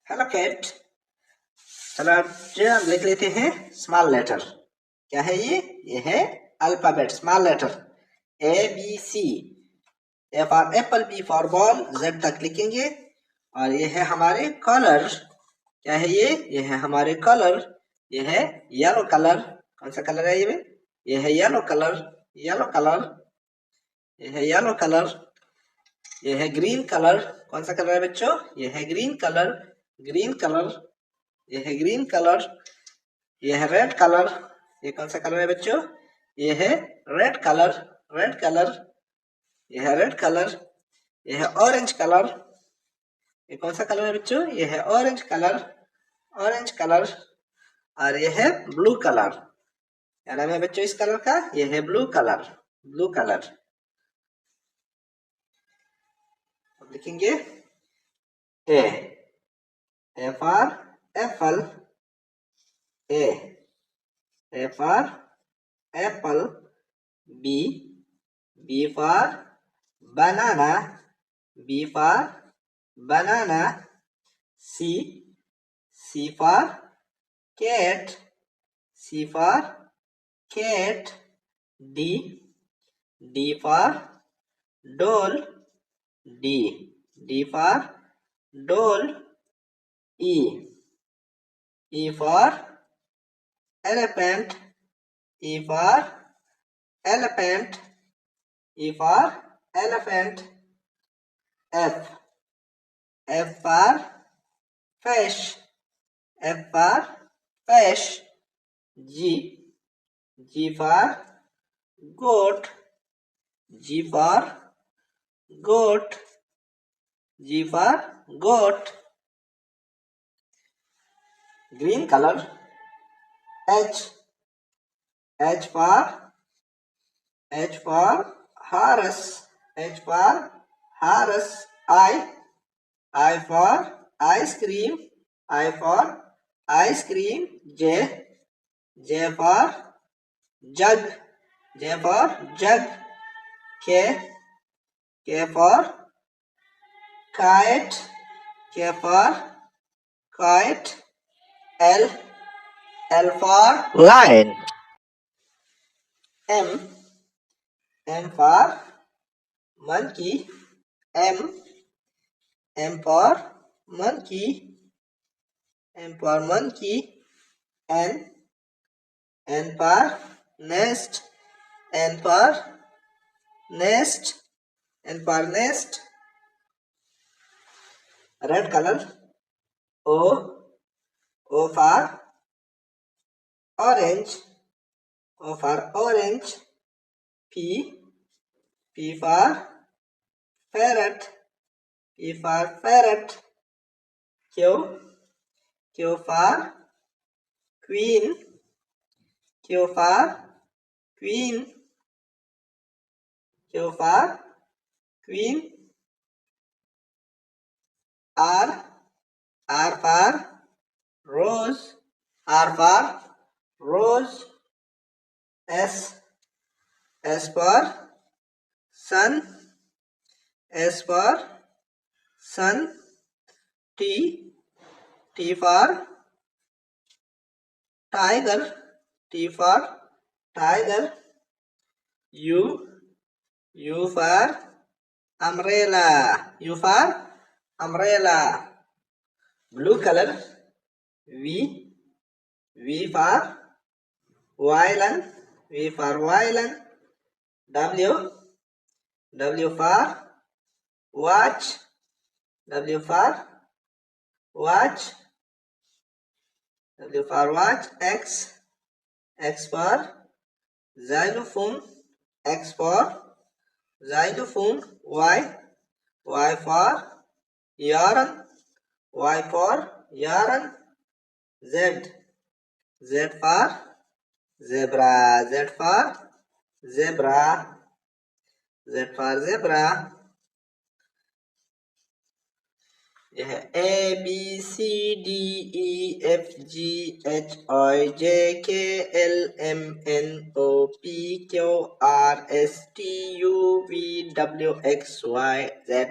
Hello cut. चलो अब लिख लेते हैं स्मॉल लेटर। क्या है ये है alphabet small letter ABC। A for apple, B for ball, Z तक लिखेंगे। और ये है हमारे कलर। क्या है ये है हमारे कलर। ये है येलो कलर। कौन सा कलर है ये है येलो कलर। Yellow colour. ये है येलो कलर। ये है ग्रीन कलर। कौन सा कलर है बच्चों? ये है ग्रीन कलर। Green colour. ये है ग्रीन कलर। ये है रेड कलर। ये कौन सा कलर है बच्चों? ये है रेड कलर। Red colour. ये है रेड कलर। ये है ऑरेंज कलर। ये कौन सा कलर है बच्चों? ये है ऑरेंज कलर। Orange colour. और ये है ब्लू कलर। क्या नाम है बच्चों इस कलर का? ये है ब्लू कलर। Blue colour. अब लिखेंगे A. A for apple. A. A for apple. B. B for banana. B for banana. C. C for cat. C for cat. D. D for doll. D. D for doll. E. E for elephant. E for elephant. E for elephant. F. F for fish. F for fish. G. G for goat. G for goat. G for goat. Green color. H. H for horse. H for horse. I for ice cream. I for ice cream. J for jug. J for jug. K for kite. K for kite. L for lion. M for monkey. M for monkey. M for monkey. N for nest. N for nest. N for nest. Red color. O for orange. O for orange. P for parrot. P for parrot. Q for queen. Q for queen. Q for queen. R for rose. R for rose. S for sun. S for sun. T for tiger. T for tiger. U for umbrella. U for umbrella. Blue color. V for violin. V for violin. W for watch. W for watch. W for watch. X for xylophone. X for xylophone. Y for yarn. Y for yarn. Z for zebra. Z for zebra. Z for zebra. यह A B C D E F G H I J K L M N O P Q R S T U V W X Y Z